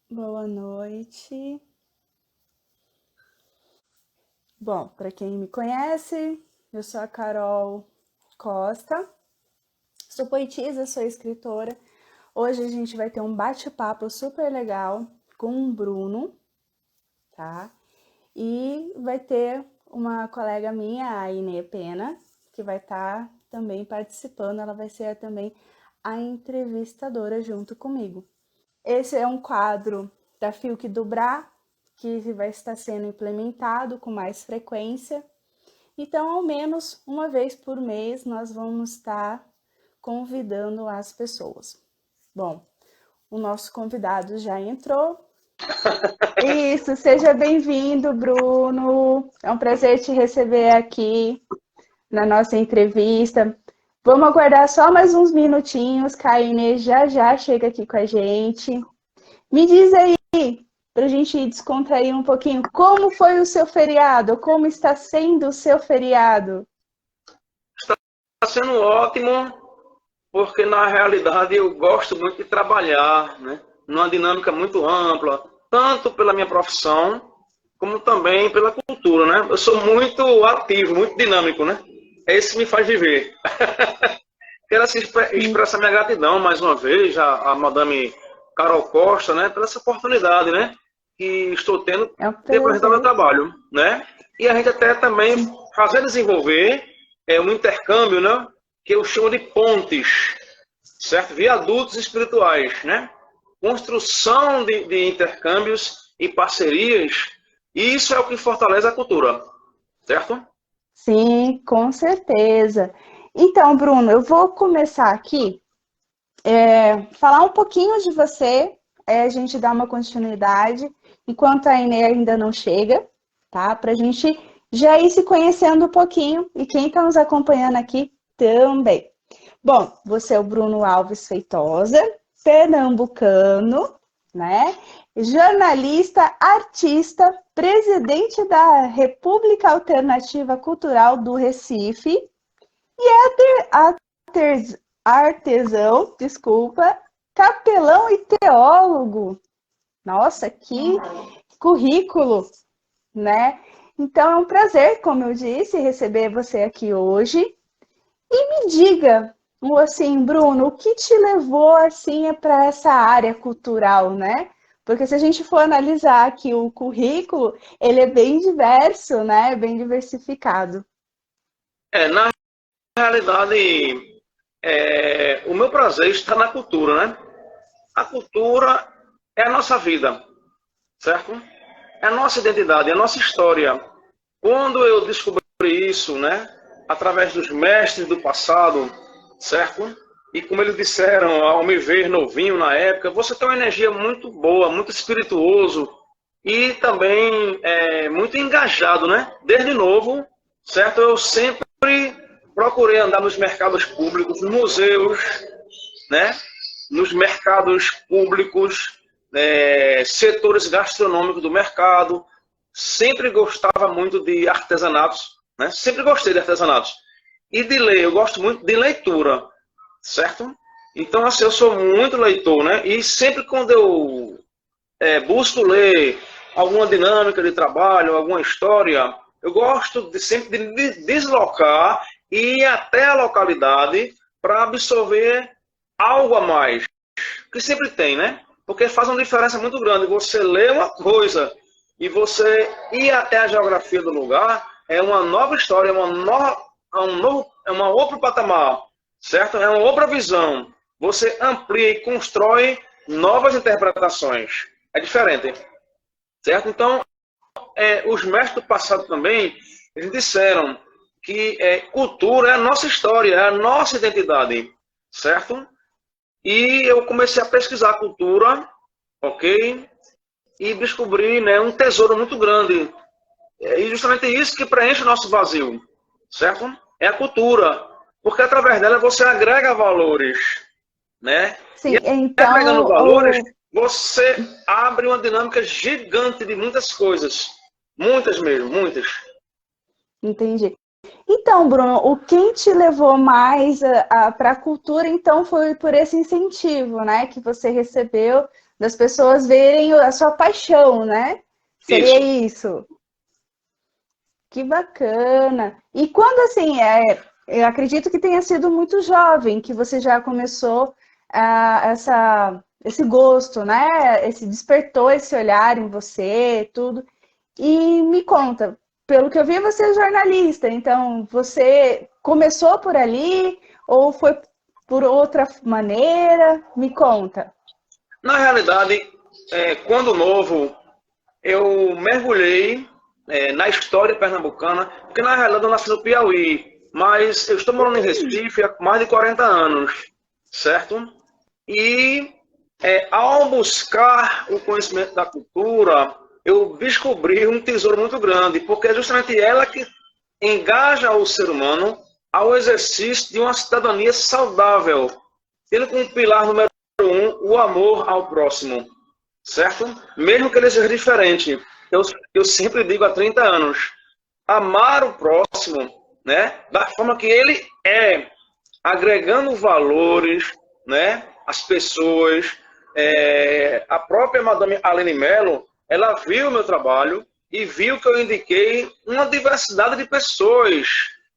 Boa noite. Bom, para quem me conhece, eu sou a Carol Costa, sou poetisa, sou escritora. Hoje a gente vai ter um bate-papo super legal com o Bruno, tá? E vai ter uma colega minha, a Inê Pena, que vai estar também participando. Ela vai ser também a entrevistadora junto comigo. Esse é um quadro da Fiuk do Bra, que vai estar sendo implementado com mais frequência. Então, ao menos uma vez por mês, nós vamos estar convidando as pessoas. Bom, o nosso convidado já entrou. Isso, seja bem-vindo, Bruno. É um prazer te receber aqui na nossa entrevista. Vamos aguardar só mais uns minutinhos, que a Inês já chega aqui com a gente. Me diz aí, para a gente descontrair um pouquinho, como foi o seu feriado? Como está sendo o seu feriado? Está sendo ótimo, porque na realidade eu gosto muito de trabalhar, né? Numa dinâmica muito ampla, tanto pela minha profissão, como também pela cultura, né? Eu sou muito ativo, muito dinâmico, né? É isso que me faz viver. Quero assim, expressar minha gratidão mais uma vez à madame Carol Costa, né? Por essa oportunidade, né? Que estou tendo É um de apresentar meu prazer. trabalho, né? E a gente até também fazer desenvolver um intercâmbio, né? Que eu chamo de pontes, certo? Viadutos espirituais, né? Construção de intercâmbios e parcerias, e isso é o que fortalece a cultura, certo? Sim, com certeza. Então, Bruno, eu vou começar aqui, falar um pouquinho de você, a gente dá uma continuidade, enquanto a Inê ainda não chega, tá? Para a gente já ir se conhecendo um pouquinho, e quem está nos acompanhando aqui também. Bom, você é o Bruno Alves Feitosa, pernambucano, né? Jornalista, artista, presidente da República Alternativa Cultural do Recife e artesão, desculpa, capelão e teólogo. Nossa, que currículo, né? Então é um prazer, como eu disse, receber você aqui hoje. E me diga, assim, Bruno, o que te levou assim para essa área cultural, né? Porque se a gente for analisar aqui o currículo, ele é bem diverso, né? Bem diversificado. Na realidade, o meu prazer está na cultura, né? A cultura é a nossa vida, certo? É a nossa identidade, é a nossa história. Quando eu descobri isso, né, através dos mestres do passado, certo? E como eles disseram, ao me ver novinho na época, você tem uma energia muito boa, muito espirituoso e também muito engajado, né? Desde novo, certo? Eu sempre procurei andar nos mercados públicos, nos museus, né? Nos mercados públicos, setores gastronômicos do mercado. Sempre gostava muito de artesanatos, né? Sempre gostei de artesanatos. E de ler, eu gosto muito de leitura, certo? Então, assim, eu sou muito leitor, né? E sempre quando eu busco ler alguma dinâmica de trabalho, alguma história, eu gosto de sempre de deslocar e ir até a localidade para absorver algo a mais, que sempre tem, né? Porque faz uma diferença muito grande. Você lê uma coisa e você ir até a geografia do lugar é uma nova história, é uma outro patamar, certo? É uma outra visão. Você amplia e constrói novas interpretações. É diferente, certo? Então, os mestres do passado também, eles disseram que cultura é a nossa história, é a nossa identidade, certo? E eu comecei a pesquisar a cultura, ok? E descobri, né, um tesouro muito grande. E justamente isso que preenche o nosso vazio, certo? É a cultura. Porque através dela você agrega valores, né? E Sim, agregando então, valores, você abre uma dinâmica gigante de muitas coisas. Muitas mesmo, muitas. entendi. Então, Bruno, o que te levou mais para a cultura, então, foi por esse incentivo, né, que você recebeu das pessoas verem a sua paixão, né? Seria Isso. isso. Que bacana. E quando assim, eu acredito que tenha sido muito jovem que você já começou esse gosto, né? Esse despertou esse olhar em você, tudo. E me conta, pelo que eu vi, você é jornalista, então você começou por ali ou foi por outra maneira? Me conta. Na realidade, quando novo, eu mergulhei na história pernambucana, porque na realidade eu nasci no Piauí, mas eu estou morando em Recife há mais de 40 anos, certo? E ao buscar o conhecimento da cultura, eu descobri um tesouro muito grande, porque é justamente ela que engaja o ser humano ao exercício de uma cidadania saudável, tendo como pilar número um o amor ao próximo, certo? Mesmo que ele seja diferente. Eu sempre digo há 30 anos, amar o próximo, né, da forma que ele é, agregando valores, né, às pessoas. A própria Madame Aline Mello, ela viu o meu trabalho e viu que eu indiquei uma diversidade de pessoas,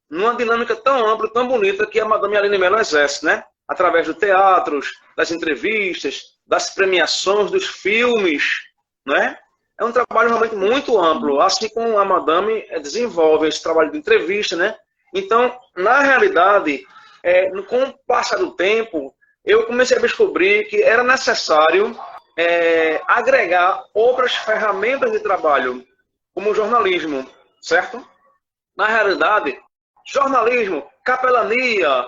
numa dinâmica tão ampla, tão bonita que a Madame Aline Mello exerce, né? Através do teatros, das entrevistas, das premiações, dos filmes, né? É um trabalho realmente muito amplo, assim como a Madame desenvolve esse trabalho de entrevista, né? Então, na realidade, com o passar do tempo, eu comecei a descobrir que era necessário agregar outras ferramentas de trabalho, como o jornalismo, certo? Na realidade, jornalismo, capelania,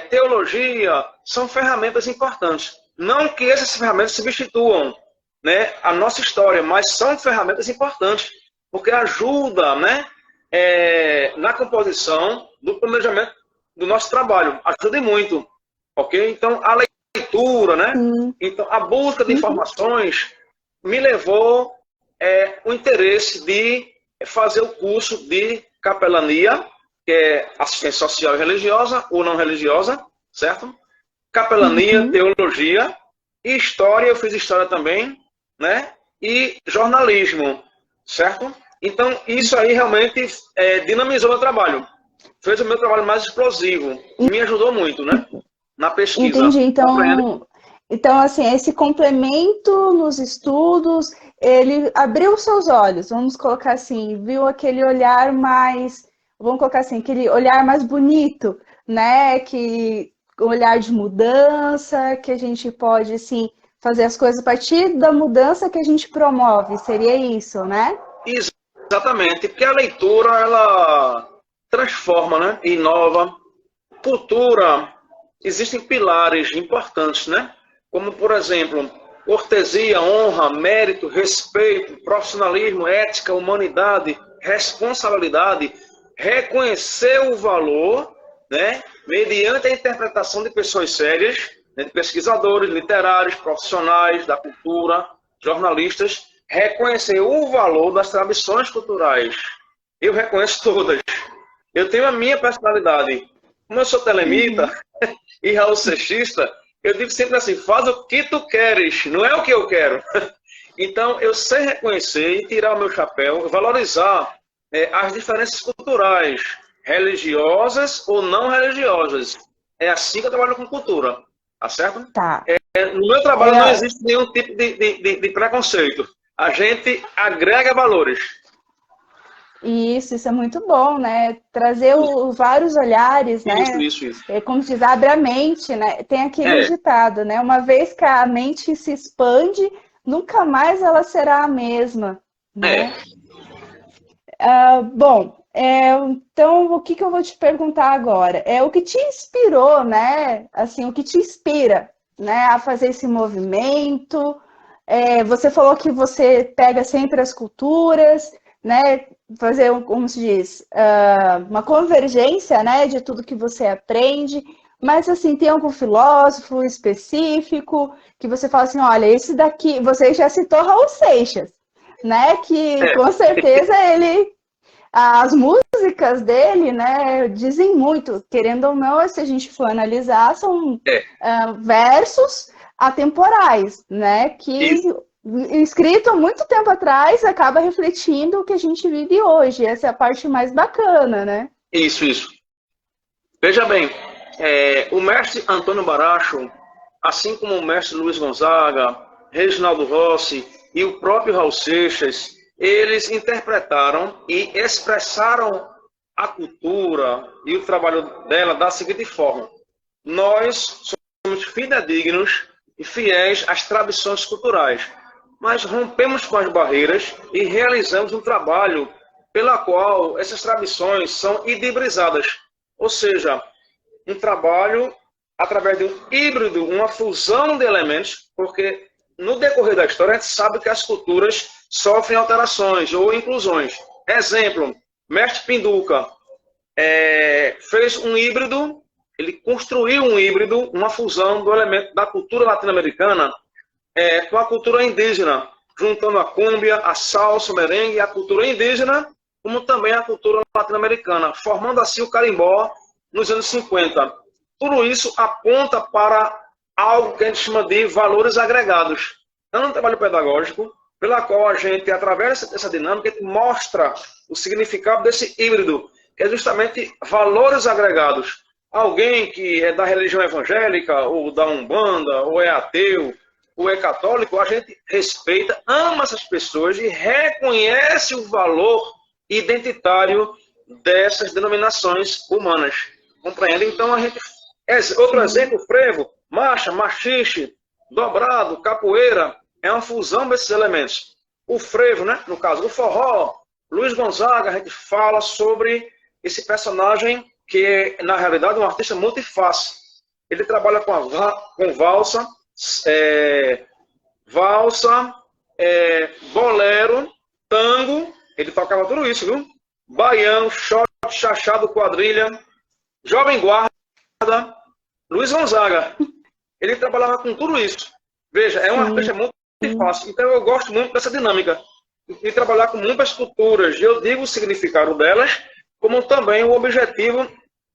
teologia, são ferramentas importantes. Não que essas ferramentas substituam, né, a nossa história, mas são ferramentas importantes, porque ajuda, né, na composição do planejamento do nosso trabalho. Ajuda muito, ok? Então, a leitura, né? Sim. Então, a busca de Uhum. informações me levou o interesse de fazer o curso de capelania, que é assistência social e religiosa ou não religiosa, certo? Capelania, Uhum. teologia e história, eu fiz história também, né? E jornalismo, certo? Então, isso aí realmente dinamizou meu trabalho. Fez o meu trabalho mais explosivo. Me ajudou muito, né? Na pesquisa. Entendi. Compreende? Então, assim, esse complemento nos estudos, ele abriu seus olhos, vamos colocar assim, viu aquele olhar mais, vamos colocar assim, aquele olhar mais bonito, né? Que olhar de mudança, que a gente pode, assim, fazer as coisas a partir da mudança que a gente promove, seria isso, né? Exatamente. Porque a leitura, ela transforma, né? Inova. Cultura, existem pilares importantes, né? Como, por exemplo, cortesia, honra, mérito, respeito, profissionalismo, ética, humanidade, responsabilidade, reconhecer o valor, né? Mediante a interpretação de pessoas sérias, né? De pesquisadores, literários, profissionais da cultura, jornalistas, reconhecer o valor das tradições culturais. Eu reconheço todas. Eu tenho a minha personalidade. Como eu sou telemita Uhum. e Raul Seixista, eu digo sempre assim, faz o que tu queres, não é o que eu quero. Então, eu sei reconhecer e tirar o meu chapéu, valorizar as diferenças culturais, religiosas ou não religiosas. É assim que eu trabalho com cultura, tá certo? Tá. No meu trabalho não É, existe nenhum tipo de preconceito. A gente agrega valores. isso é muito bom, né? Trazer vários olhares, Isso, né? isso, isso. Como se diz, abre a mente, né? Tem aquele É, ditado, né? Uma vez que a mente se expande, nunca mais ela será a mesma, né? é. Bom, então o que que eu vou te perguntar agora? É o que te inspirou, né? Assim, o que te inspira, né, a fazer esse movimento? Você falou que você pega sempre as culturas, né? Fazer, como se diz, uma convergência, né, de tudo que você aprende. Mas assim, tem algum filósofo específico que você fala assim, olha, esse daqui, você já citou Raul Seixas, né? Que É, com certeza ele, as músicas dele, né, dizem muito, querendo ou não, se a gente for analisar, são é, versos atemporais, né? Que Isso, escrito há muito tempo atrás acaba refletindo o que a gente vive hoje. Essa é a parte mais bacana, né? isso. Veja bem, o mestre Antônio Baracho, assim como o mestre Luiz Gonzaga, Reginaldo Rossi e o próprio Raul Seixas, eles interpretaram e expressaram a cultura e o trabalho dela da seguinte forma: nós somos fidedignos e fiéis às tradições culturais, mas rompemos com as barreiras e realizamos um trabalho pela qual essas tradições são hibridizadas, ou seja, um trabalho através de um híbrido, uma fusão de elementos, porque no decorrer da história a gente sabe que as culturas sofrem alterações ou inclusões. Exemplo, Mestre Pinduca fez um híbrido, ele construiu um híbrido, uma fusão do elemento da cultura latino-americana com a cultura indígena, juntando a cúmbia, a salsa, o merengue e a cultura indígena, como também a cultura latino-americana, formando assim o carimbó nos anos 50. Tudo isso aponta para algo que a gente chama de valores agregados. É um trabalho pedagógico pela qual a gente, através dessa dinâmica, mostra o significado desse híbrido, que é justamente valores agregados. Alguém que é da religião evangélica, ou da Umbanda, ou é ateu, ou é católico, a gente respeita, ama essas pessoas e reconhece o valor identitário dessas denominações humanas. Compreende? Então, a gente... Outro exemplo, frevo, marcha, machixe, dobrado, capoeira, é uma fusão desses elementos. O frevo, né? No caso do forró, Luiz Gonzaga, a gente fala sobre esse personagem que é, na realidade, um artista multifácil. Ele trabalha com valsa, bolero, tango, ele tocava tudo isso, viu? Baião, shot, chachado, quadrilha, jovem guarda, Luiz Gonzaga. Ele trabalhava com tudo isso. Veja, é um artista muito fácil. Então eu gosto muito dessa dinâmica de trabalhar com muitas culturas. E eu digo o significado delas, como também o objetivo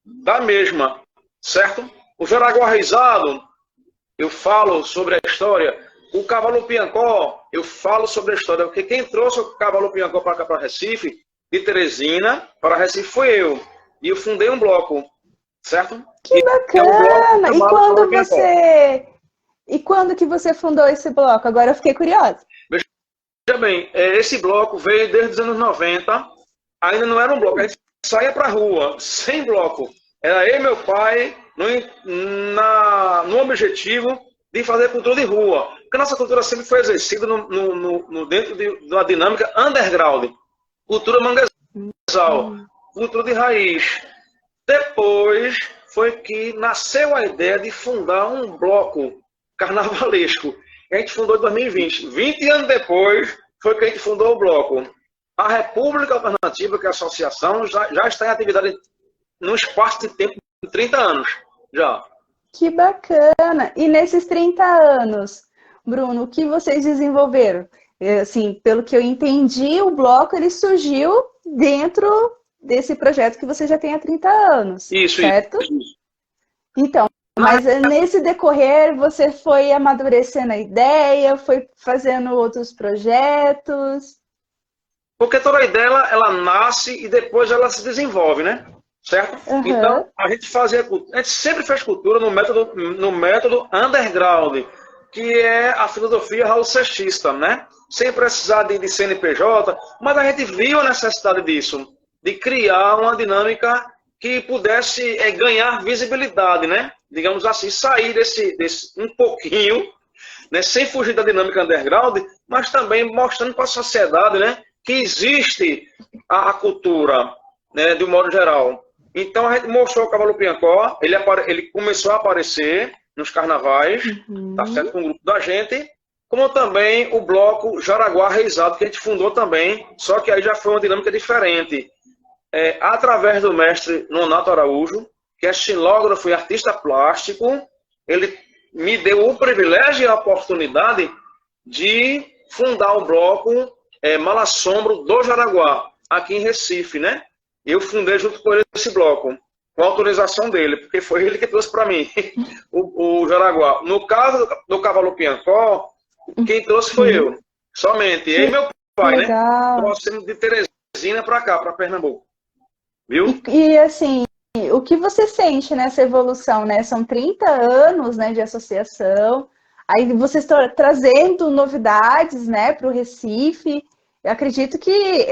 da mesma, certo? O Jaraguá Reisado, eu falo sobre a história. O Cavalo Piancó, eu falo sobre a história. Porque quem trouxe o Cavalo Piancó para cá, para Recife, de Teresina para Recife, foi eu. E eu fundei um bloco, certo? Que bacana! E quando que você fundou esse bloco? Agora eu fiquei curiosa. Veja bem, esse bloco veio desde os anos 90. Ainda não era um bloco, a gente saía para a rua, sem bloco. Era eu e meu pai no objetivo de fazer cultura de rua. Porque a nossa cultura sempre foi exercida dentro de uma dinâmica underground. Cultura manguezal, cultura de raiz. Depois foi que nasceu a ideia de fundar um bloco carnavalesco. A gente fundou em 2020. 20 anos depois foi que a gente fundou o bloco. A República Alternativa, que é a associação, já está em atividade num espaço de tempo de 30 anos. Já. Que bacana! E nesses 30 anos, Bruno, o que vocês desenvolveram? Assim, pelo que eu entendi, o bloco ele surgiu dentro desse projeto que você já tem há 30 anos, isso, certo? Isso. Então, mas nesse decorrer você foi amadurecendo a ideia, foi fazendo outros projetos? Porque toda ideia, ela nasce e depois ela se desenvolve, né? Certo? Uhum. Então, a gente sempre fez cultura no método underground, que é a filosofia raul seixista, né? Sem precisar de CNPJ, mas a gente viu a necessidade disso, de criar uma dinâmica que pudesse ganhar visibilidade, né? Digamos assim, sair desse um pouquinho, né? Sem fugir da dinâmica underground, mas também mostrando para a sociedade, né? Que existe a cultura, né? De um modo geral. Então a gente mostrou o Cavalo Piancó, ele começou a aparecer nos carnavais, tá certo? Com o grupo da gente, como também o bloco Jaraguá Reisado, que a gente fundou também, só que aí já foi uma dinâmica diferente. Através do mestre Nonato Araújo, que é xilógrafo e artista plástico, ele me deu o privilégio e a oportunidade de fundar o bloco Malassombro do Jaraguá, aqui em Recife, né? Eu fundei junto com ele esse bloco. com a autorização dele, porque foi ele que trouxe para mim o Jaraguá. No caso do cavalo Piancó, quem trouxe foi eu, somente. E meu pai, legal. né? Trouxemos de Teresina para cá, para Pernambuco. Viu? E assim, o que você sente nessa evolução, né? São 30 anos, né, de associação, aí vocês estão trazendo novidades, né, para o Recife. Eu acredito que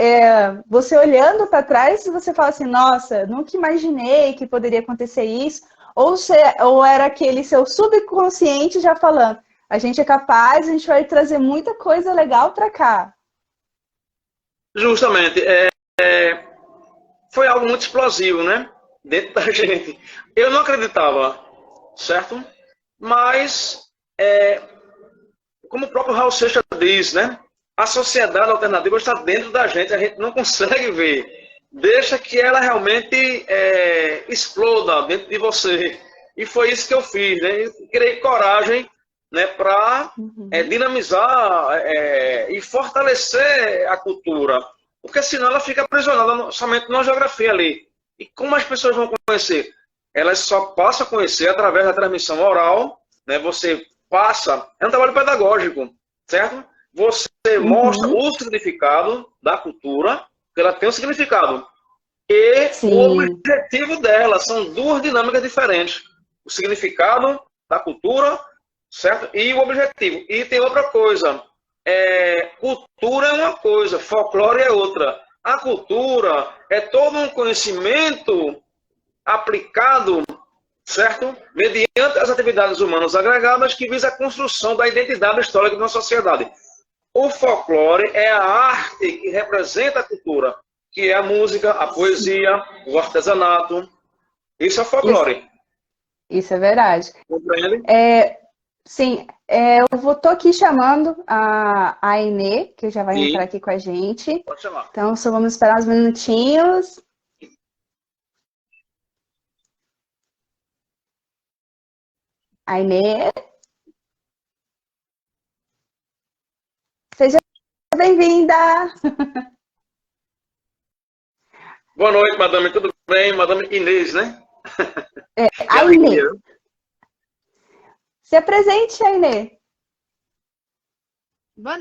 você olhando para trás, você fala assim, nossa, nunca imaginei que poderia acontecer isso. Ou era aquele seu subconsciente já falando, a gente é capaz, a gente vai trazer muita coisa legal para cá. Justamente. Foi algo muito explosivo, né? Dentro da gente. Eu não acreditava, certo? Mas, como o próprio Raul Seixas diz, né? A sociedade alternativa está dentro da gente, a gente não consegue ver. Deixa que ela realmente exploda dentro de você. E foi isso que eu fiz, né? Eu criei coragem, né, para dinamizar e fortalecer a cultura. Porque senão ela fica aprisionada somente na geografia ali. E como as pessoas vão conhecer? Elas só passam a conhecer através da transmissão oral, né? Você passa, é um trabalho pedagógico, certo? Você mostra o significado da cultura, porque ela tem um significado. E o objetivo dela, são duas dinâmicas diferentes. O significado da cultura, certo? E o objetivo. E tem outra coisa. Cultura é uma coisa, folclore é outra. A cultura é todo um conhecimento aplicado, certo? Mediante as atividades humanas agregadas que visa a construção da identidade histórica de uma sociedade. O folclore é a arte que representa a cultura, que é a música, a poesia, o artesanato. Isso é folclore. Isso é verdade. Compreende? Sim, eu tô aqui chamando a Inê, que já vai entrar aqui com a gente. Pode chamar. Então, só vamos esperar uns minutinhos. A Inê. Seja bem-vinda! Boa noite, madame. Tudo bem? Madame Inês, né? A Inê. Se apresente, Inê. Boa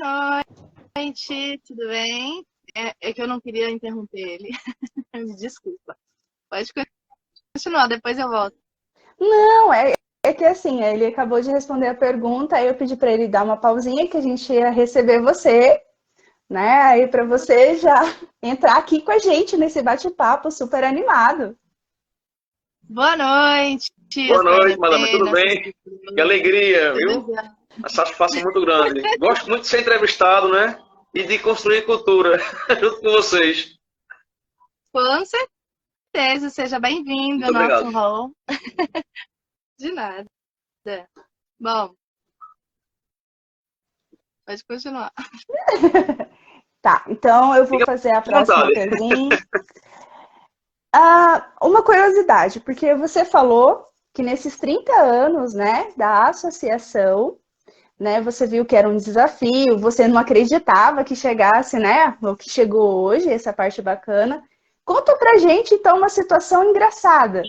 noite, tudo bem? É que eu não queria interromper ele. Me desculpa. Pode continuar, depois eu volto. Não, é que assim, ele acabou de responder a pergunta, aí eu pedi para ele dar uma pausinha que a gente ia receber você, né? Aí para você já entrar aqui com a gente nesse bate-papo super animado. Boa noite. Boa noite, madame. Tudo bem? Que alegria, viu? A satisfação muito grande. Gosto muito de ser entrevistado, né? E de construir cultura junto com vocês. Com certeza. Seja bem-vindo ao nosso hall. De nada. Bom, pode continuar. Tá, então eu vou fazer a próxima pergunta. Uma curiosidade, porque você falou que nesses 30 anos, né, da associação, né, você viu que era um desafio, você não acreditava que chegasse, né, o que chegou hoje, essa parte bacana. Conta pra gente, então, uma situação engraçada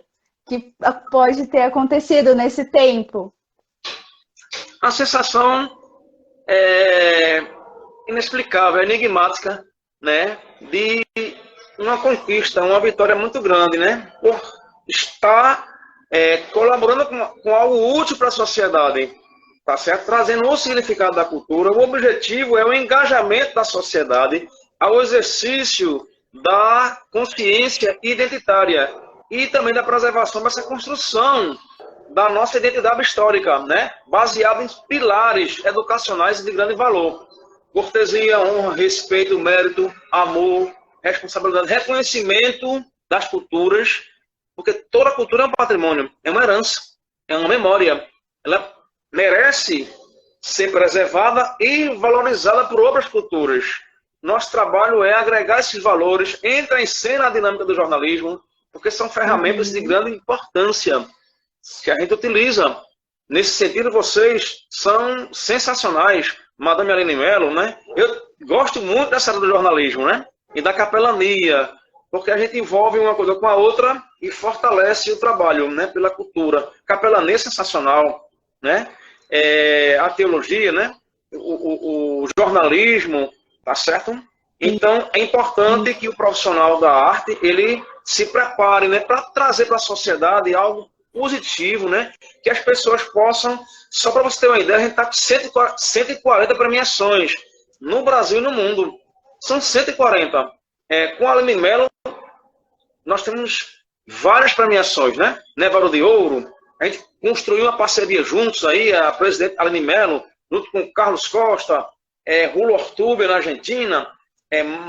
que pode ter acontecido nesse tempo. A sensação é inexplicável, enigmática, né, de uma conquista, uma vitória muito grande, né, por estar colaborando com algo útil para a sociedade, tá certo? Trazendo o significado da cultura. O objetivo é o engajamento da sociedade ao exercício da consciência identitária e também da preservação dessa construção da nossa identidade histórica, né? Baseada em pilares educacionais de grande valor. Cortesia, honra, respeito, mérito, amor, responsabilidade, reconhecimento das culturas, porque toda cultura é um patrimônio, é uma herança, é uma memória. Ela merece ser preservada e valorizada por outras culturas. Nosso trabalho é agregar esses valores, entra em cena a dinâmica do jornalismo, porque são ferramentas de grande importância que a gente utiliza. Nesse sentido, vocês são sensacionais. Madame Aline Mello, né? Eu gosto muito dessa área do jornalismo, né? E da capelania, porque a gente envolve uma coisa com a outra e fortalece o trabalho, né, pela cultura. Capelania é sensacional, né? A teologia, né? O jornalismo, tá certo? Então, é importante que o profissional da arte, ele se prepare, né, para trazer para a sociedade algo positivo, né? Que as pessoas possam, só para você ter uma ideia, a gente está com 140 premiações no Brasil e no mundo. São 140. Com a Aline Mello, nós temos várias premiações, né? Névaro de Ouro, a gente construiu uma parceria juntos aí, a presidente Aline Mello, junto com Carlos Costa, Rulo Ortúbia na Argentina,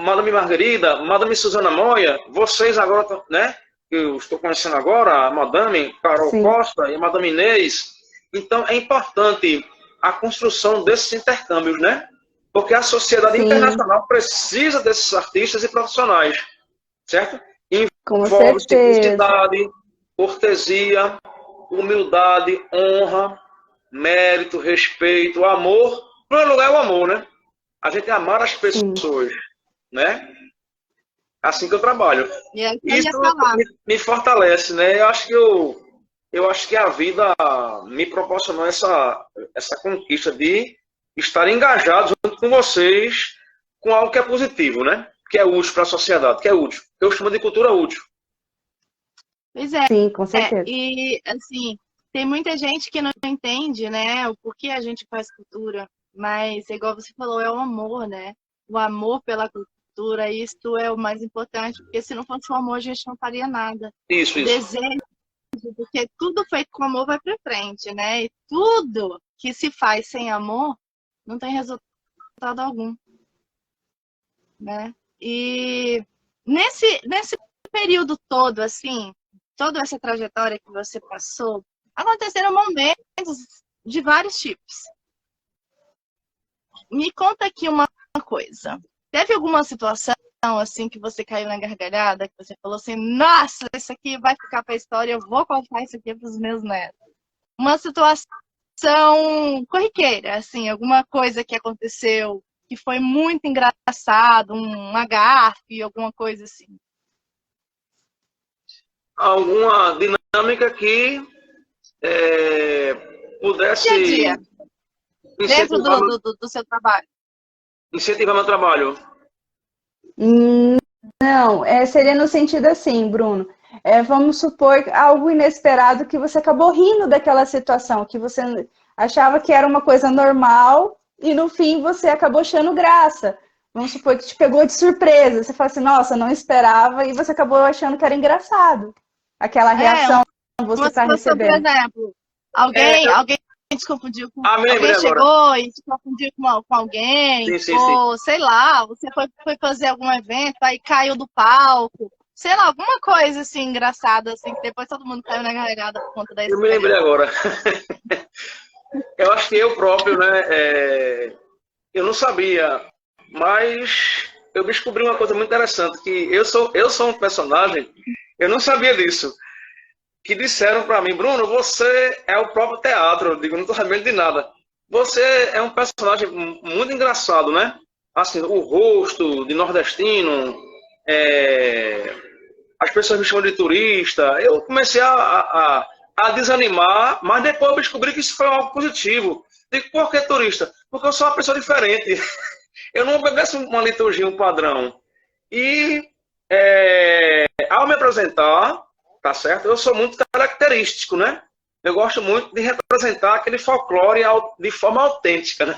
Madame Margarida, Madame Susana Moya, vocês agora, né? Eu estou conhecendo agora, a Madame Carol Sim. Costa e a Madame Inês. Então, é importante a construção desses intercâmbios, né? Porque a sociedade Sim. internacional precisa desses artistas e profissionais, certo? Com Envolve certeza. simplicidade, cortesia, humildade, honra, mérito, respeito, amor. Em primeiro lugar é o amor, né? A gente amar as pessoas, né? Assim que eu trabalho. Isso me fortalece, né? Eu acho que a vida me proporcionou essa conquista de estar engajado junto com vocês com algo que é positivo, né? Que é útil para a sociedade, que é útil. Eu chamo de cultura útil. Pois é. Sim, com certeza. E, assim, tem muita gente que não entende, né, o porquê a gente faz cultura, mas, igual você falou, é o amor, né? O amor pela cultura, isso é o mais importante, porque se não fosse o amor, a gente não faria nada. Isso. Desejo, porque tudo feito com amor vai para frente, né? E tudo que se faz sem amor não tem resultado algum, né? E nesse período todo, assim, toda essa trajetória que você passou, aconteceram momentos de vários tipos. Me conta aqui uma coisa. Teve alguma situação assim que você caiu na gargalhada, que você falou assim, nossa, isso aqui vai ficar para a história, eu vou contar isso aqui para os meus netos. Uma situação corriqueira, assim, alguma coisa que aconteceu que foi muito engraçado, uma gafe, alguma coisa assim. Alguma dinâmica que pudesse Dia a dia, dentro do seu trabalho. Incentivar meu trabalho. Não, seria no sentido assim, Bruno. Vamos supor algo inesperado que você acabou rindo daquela situação, que você achava que era uma coisa normal e no fim você acabou achando graça. Vamos supor que te pegou de surpresa. Você fala assim, nossa, não esperava, e você acabou achando que era engraçado. Aquela reação que você está recebendo. Por exemplo, alguém se confundiu com alguém, chegou e se confundiu com alguém, sim. Ou sei lá, você foi fazer algum evento, aí caiu do palco, sei lá, alguma coisa assim engraçada, assim, que depois todo mundo caiu na gargalhada por conta da história. Eu me lembrei agora. Eu acho que eu próprio, né, eu não sabia, mas eu descobri uma coisa muito interessante, que eu sou um personagem, eu não sabia disso. Que disseram para mim, Bruno, você é o próprio teatro. Eu digo, não estou sabendo de nada. Você é um personagem muito engraçado, né? Assim, o rosto de nordestino, as pessoas me chamam de turista. Eu comecei a desanimar, mas depois eu descobri que isso foi algo positivo. Digo, por que turista? Porque eu sou uma pessoa diferente. Eu não obedeço uma liturgia, um padrão. E ao me apresentar, tá certo? Eu sou muito característico, né? Eu gosto muito de representar aquele folclore de forma autêntica, né?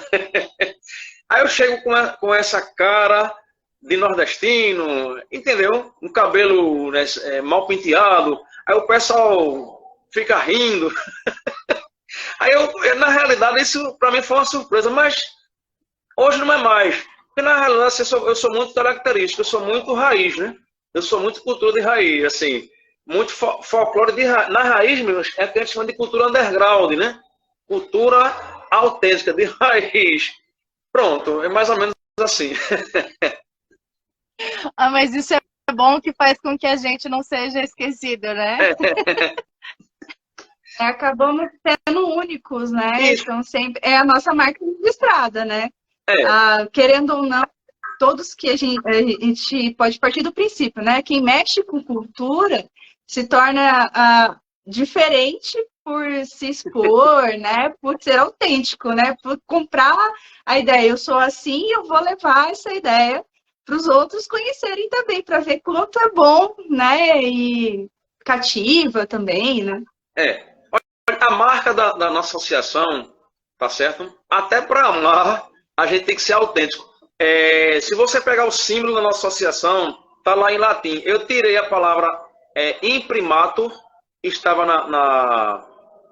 Aí eu chego com essa cara de nordestino, entendeu? Um cabelo, né, mal penteado, aí o pessoal fica rindo. Aí na realidade, isso para mim foi uma surpresa, mas hoje não é mais. Porque na realidade eu sou muito característico, eu sou muito raiz, né? Eu sou muito cultura de raiz, assim. Muito folclore na raiz, é que a gente chama de cultura underground, né? Cultura autêntica, de raiz. Pronto, é mais ou menos assim. Mas isso é bom, que faz com que a gente não seja esquecido, né? Acabamos sendo únicos, né? Isso. Então sempre é a nossa marca registrada, né? Querendo ou não, todos que a gente pode partir do princípio, né? Quem mexe com cultura se torna diferente por se expor, né? Por ser autêntico, né? Por comprar a ideia. Eu sou assim, eu vou levar essa ideia para os outros conhecerem também, para ver quanto é bom, né? E cativa também, né? A marca da nossa associação, tá certo? Até para amar, a gente tem que ser autêntico. Se você pegar o símbolo da nossa associação, tá lá em latim. Eu tirei a palavra imprimatur, estava na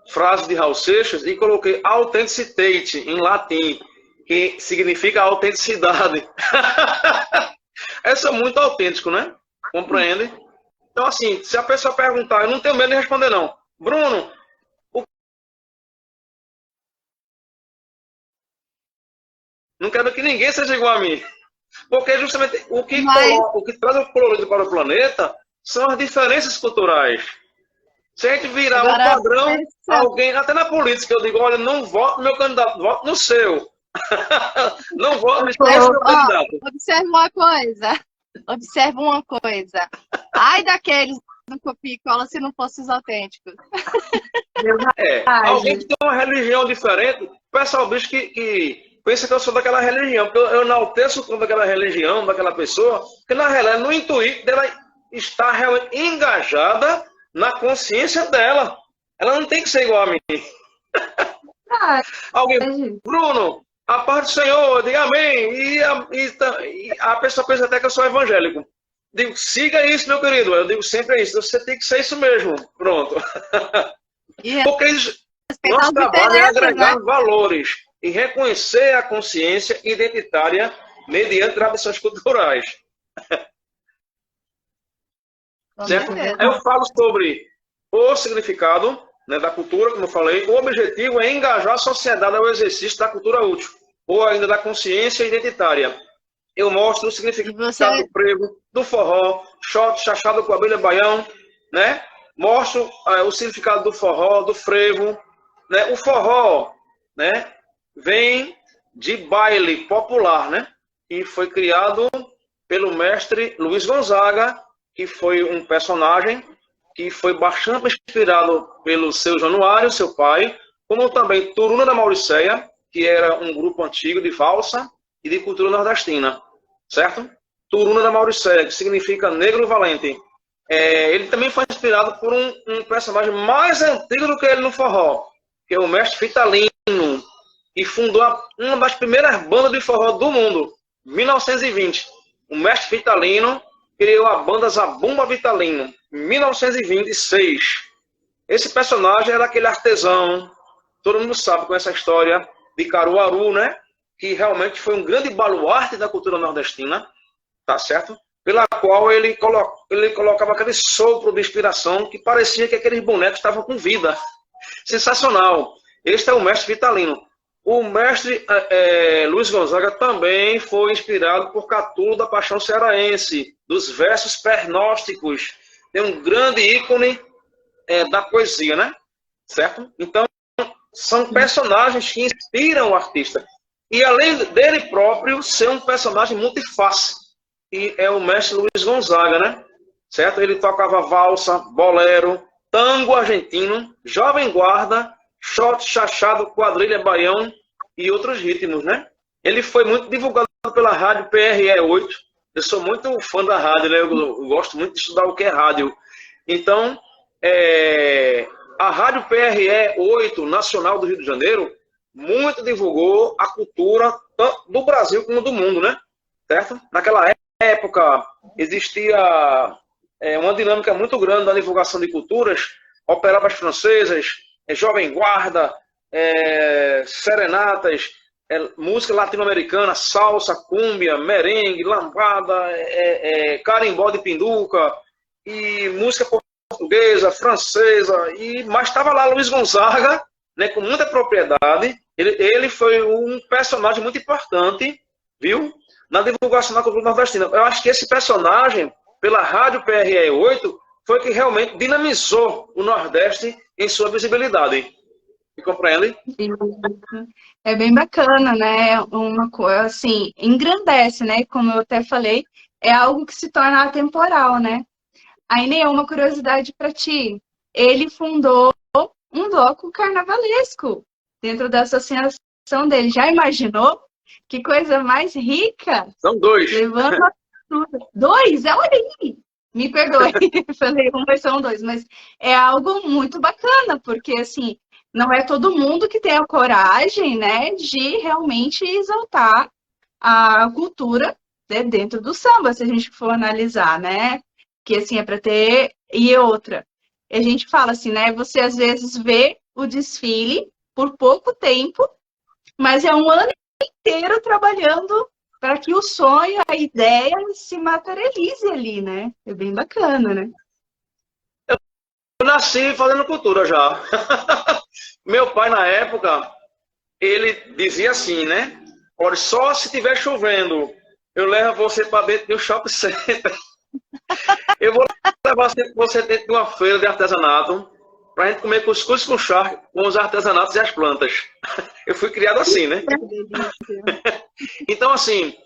frase de Raul Seixas, e coloquei authenticate em latim, que significa autenticidade. Essa é muito autêntico, né? Compreende? Então, assim, se a pessoa perguntar, eu não tenho medo de responder, não. Bruno, não quero que ninguém seja igual a mim. Porque justamente o que traz o colorido para o planeta são as diferenças culturais. Se a gente virar agora, um padrão, alguém, até na política, eu digo, olha, não voto no meu candidato, voto no seu. Não voto no meu candidato. Observa uma coisa. Ai daqueles do copia e cola se não fossem os autênticos. Alguém que tem uma religião diferente, o pessoal bicho que pensa que eu sou daquela religião, porque eu enalteço contra aquela religião, daquela pessoa, que na realidade, no intuito dela estar realmente engajada na consciência dela. Ela não tem que ser igual a mim. Alguém, Bruno, a paz do Senhor, diga amém. E a pessoa pensa até que eu sou evangélico. Digo, siga isso, meu querido. Eu digo sempre isso. Você tem que ser isso mesmo. Pronto. Porque nosso trabalho é agregar valores e reconhecer a consciência identitária mediante tradições culturais. Certo? Eu falo sobre o significado, né, da cultura, como eu falei. O objetivo é engajar a sociedade ao exercício da cultura útil, ou ainda da consciência identitária. Eu mostro o significado do frevo, do forró, shot, chachado, quadrilha, baião, né? Mostro o significado do forró, do frevo, né? O forró, né, vem de baile popular, né? E foi criado pelo mestre Luiz Gonzaga, que foi um personagem que foi bastante inspirado pelo seu Januário, seu pai, como também Turuna da Mauricéia, que era um grupo antigo de valsa e de cultura nordestina, certo? Turuna da Mauricéia, que significa negro valente. Ele também foi inspirado por um personagem mais antigo do que ele no forró, que é o mestre Vitalino, que fundou uma das primeiras bandas de forró do mundo, 1920. O mestre Vitalino criou a banda Zabumba Vitalino, em 1926. Esse personagem era aquele artesão, todo mundo sabe com essa história de Caruaru, né? Que realmente foi um grande baluarte da cultura nordestina, tá certo? Pela qual ele colocava aquele sopro de inspiração que parecia que aqueles bonecos estavam com vida. Sensacional. Este é o mestre Vitalino. O mestre Luiz Gonzaga também foi inspirado por Catulo da Paixão Cearense, dos versos pernósticos. É um grande ícone da poesia, né? Certo? Então, são personagens que inspiram o artista. E além dele próprio ser um personagem multiface, que é o mestre Luiz Gonzaga, né? Certo? Ele tocava valsa, bolero, tango argentino, jovem guarda, shot, chachado, quadrilha, baião e outros ritmos, né? Ele foi muito divulgado pela rádio PRE 8. Eu sou muito fã da rádio, né? Eu gosto muito de estudar o que é rádio. Então, a rádio PRE 8, nacional do Rio de Janeiro, muito divulgou a cultura tanto do Brasil como do mundo, né? Certo? Naquela época, existia uma dinâmica muito grande da divulgação de culturas, operárias francesas, jovem guarda, serenatas, música latino-americana, salsa, cúmbia, merengue, lambada, carimbó de pinduca, e música portuguesa, francesa, mas estava lá Luiz Gonzaga, né, com muita propriedade. Ele foi um personagem muito importante, viu, na divulgação da cultura nordestina. Eu acho que esse personagem, pela rádio PRE 8, foi que realmente dinamizou o Nordeste em sua visibilidade. Me compreende? É bem bacana, né? Uma coisa assim, engrandece, né? Como eu até falei, é algo que se torna atemporal, né? Aí, Ney, uma curiosidade para ti. Ele fundou um bloco carnavalesco dentro da associação dele. Já imaginou? Que coisa mais rica! São dois. Levando a tudo. Dois? Olha aí! Me perdoe, falei um, mas são dois. Mas é algo muito bacana, porque assim, não é todo mundo que tem a coragem, né, de realmente exaltar a cultura, né, dentro do samba, se a gente for analisar, né? Que assim é para ter. E outra, a gente fala assim, né? Você às vezes vê o desfile por pouco tempo, mas é um ano inteiro trabalhando para que o sonho, a ideia se materialize ali, né? É bem bacana, né? Eu nasci fazendo cultura já. Meu pai, na época, ele dizia assim, né? Olha, só se estiver chovendo, eu levo você para dentro de um shopping center. Eu vou levar você dentro de uma feira de artesanato para a gente comer cuscuz com charque, com os artesanatos e as plantas. Eu fui criado assim, né? Então, assim,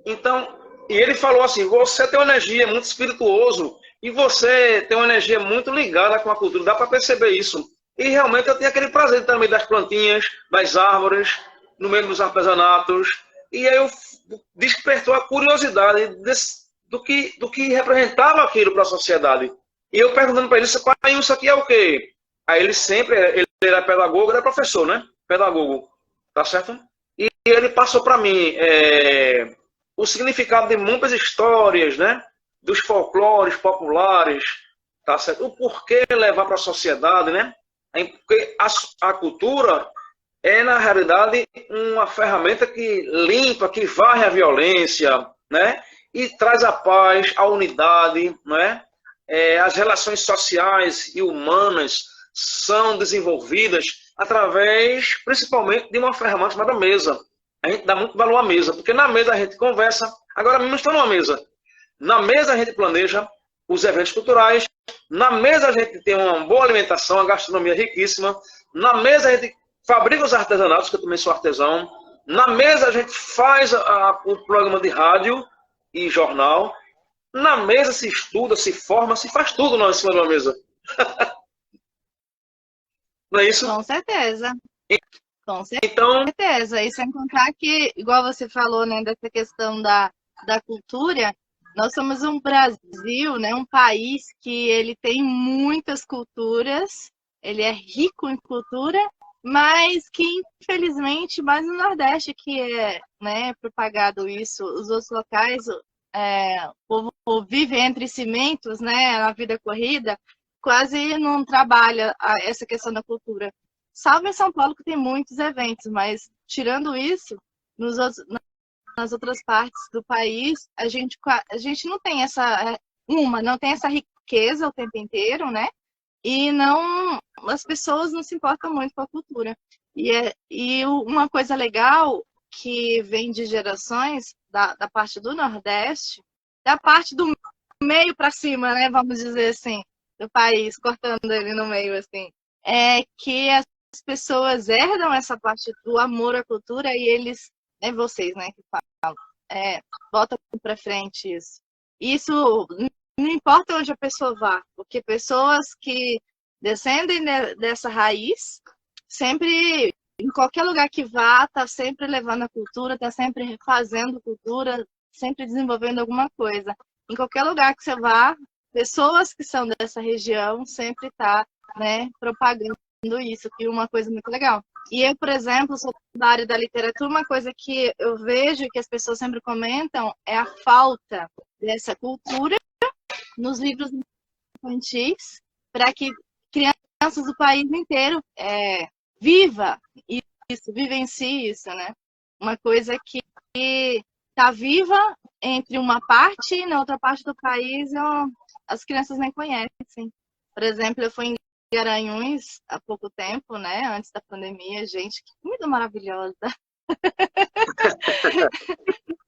então, e ele falou assim, você tem uma energia muito espirituoso e você tem uma energia muito ligada com a cultura, dá para perceber isso. E realmente eu tenho aquele prazer também das plantinhas, das árvores, no meio dos artesanatos. E aí eu despertou a curiosidade do que representava aquilo para a sociedade. E eu perguntando para ele, pai, isso aqui é o quê? Aí ele era pedagogo, era professor, né? Pedagogo, tá certo? E ele passou para mim o significado de muitas histórias, né? Dos folclores populares, tá certo? O porquê levar para a sociedade, né? Porque a cultura é, na realidade, uma ferramenta que limpa, que varre a violência, né? E traz a paz, a unidade, né? As relações sociais e humanas são desenvolvidas através, principalmente, de uma ferramenta chamada mesa. A gente dá muito valor à mesa, porque na mesa a gente conversa. Agora mesmo estou numa mesa. Na mesa a gente planeja os eventos culturais. Na mesa a gente tem uma boa alimentação, a gastronomia riquíssima. Na mesa a gente fabrica os artesanatos, que eu também sou artesão. Na mesa a gente faz o programa de rádio e jornal. Na mesa se estuda, se forma, se faz tudo em cima de uma mesa. Não é isso? Com certeza. Com Então, certeza. E sem contar que, igual você falou, né, dessa questão da cultura, nós somos um Brasil, né, um país que ele tem muitas culturas, ele é rico em cultura, mas que, infelizmente, mais no Nordeste que é, né, propagado isso, os outros locais, o povo vive entre cimentos, né, na vida corrida, quase não trabalha essa questão da cultura. Salvo em São Paulo, que tem muitos eventos, mas tirando isso, nas outras partes do país, a gente não tem não tem essa riqueza o tempo inteiro, né? E as pessoas não se importam muito com a cultura. E uma coisa legal que vem de gerações da parte do Nordeste, da parte do meio para cima, né? Vamos dizer assim, do país, cortando ele no meio, assim, é que as pessoas herdam essa parte do amor à cultura e eles, vocês, né, que falam, botam para frente isso. Isso não importa onde a pessoa vá, porque pessoas que descendem dessa raiz, sempre, em qualquer lugar que vá, tá sempre levando a cultura, tá sempre fazendo cultura, sempre desenvolvendo alguma coisa. Em qualquer lugar que você vá, pessoas que são dessa região sempre tá, né, propagando isso, que é uma coisa muito legal. E eu, por exemplo, sou da área da literatura, uma coisa que eu vejo que as pessoas sempre comentam é a falta dessa cultura nos livros infantis, para que crianças do país inteiro vivencie isso, né? Uma coisa que está viva entre uma parte e na outra parte do país as crianças nem conhecem. Por exemplo, eu fui em Garanhuns há pouco tempo, né? Antes da pandemia, gente, que comida maravilhosa!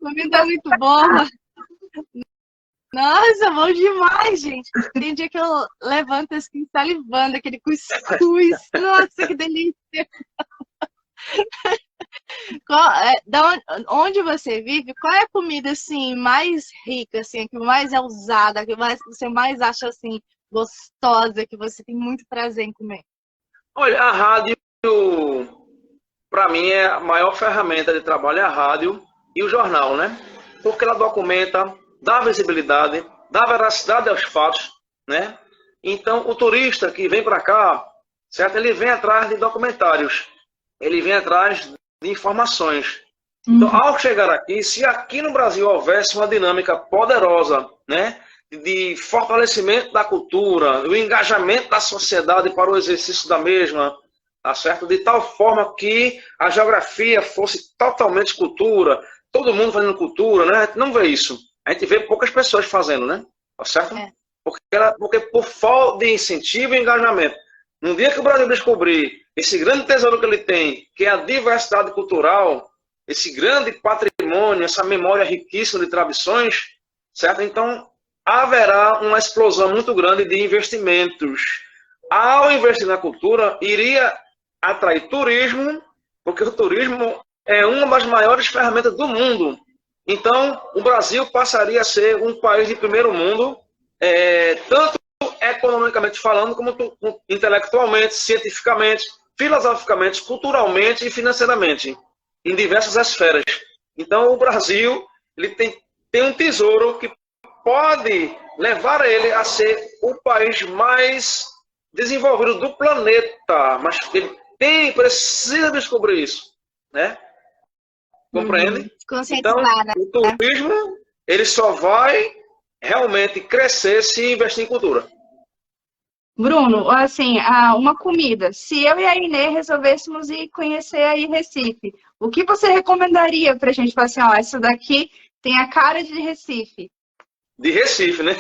Comida muito boa! Nossa, bom demais, gente. Tem dia que eu levanto assim, salivando aquele cuscuz. Nossa, que delícia. Onde você vive, qual é a comida assim mais rica, assim, que mais é usada, que você mais acha assim gostosa, que você tem muito prazer em comer? Olha, a rádio, para mim, é a maior ferramenta de trabalho, é a rádio e o jornal, né? Porque ela documenta, dá visibilidade, dá veracidade aos fatos, né? Então, o turista que vem para cá, certo? Ele vem atrás de documentários, ele vem atrás de informações. Então, ao chegar aqui, se aqui no Brasil houvesse uma dinâmica poderosa, né, de fortalecimento da cultura, o engajamento da sociedade para o exercício da mesma, tá certo? De tal forma que a geografia fosse totalmente cultura, todo mundo fazendo cultura, né? A gente não vê isso. A gente vê poucas pessoas fazendo, né? Tá certo? É. Porque por falta de incentivo e engajamento. No dia que o Brasil descobrir esse grande tesouro que ele tem, que é a diversidade cultural, esse grande patrimônio, essa memória riquíssima de tradições, certo? Então, haverá uma explosão muito grande de investimentos. Ao investir na cultura, iria atrair turismo, porque o turismo é uma das maiores ferramentas do mundo. Então, o Brasil passaria a ser um país de primeiro mundo, tanto economicamente falando, como intelectualmente, cientificamente, filosoficamente, culturalmente e financeiramente, em diversas esferas. Então, o Brasil ele tem um tesouro que pode levar ele a ser o país mais desenvolvido do planeta, mas ele precisa descobrir isso, né? Compreende? Então, o turismo ele só vai realmente crescer se investir em cultura. Bruno, assim, uma comida. Se eu e a Inê resolvêssemos ir conhecer aí Recife, o que você recomendaria pra gente? Falar assim, ó, essa daqui tem a cara de Recife. De Recife, né?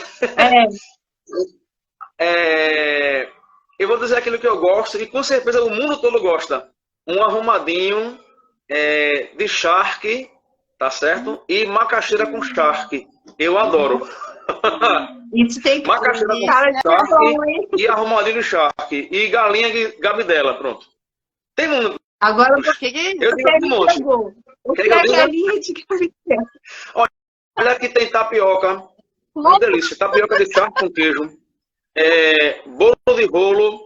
Eu vou dizer aquilo que eu gosto e com certeza o mundo todo gosta. Um arrumadinho de charque, tá certo? E macaxeira com charque. Eu adoro. Isso tem que macaxeira com charque e arrumadinho de charque. E galinha de gabidela, pronto. Tem mundo. Agora eu digo um monte. O que é galinha de gabidela? Olha aqui tem tapioca. Uma delícia. Tapioca de charque com queijo. Bolo de rolo.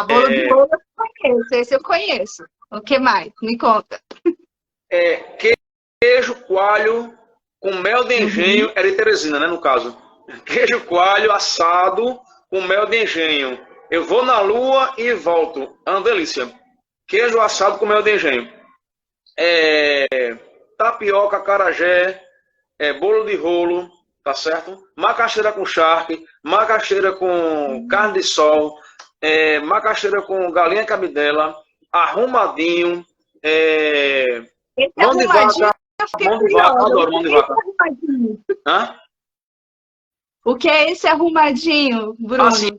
Bolo de rolo eu conheço. Esse eu conheço. O que mais? Me conta. Queijo coalho com mel de engenho, é de Teresina, né, no caso. Queijo coalho assado com mel de engenho. Eu vou na lua e volto. É uma delícia. Queijo assado com mel de engenho. Tapioca, acarajé, bolo de rolo, tá certo? Macaxeira com charque, macaxeira com carne de sol, macaxeira com galinha cabidela, arrumadinho, mão de vaca. Mão de vaca, adoro mão de vaca. Hã? O que é esse arrumadinho, Bruno? Assim,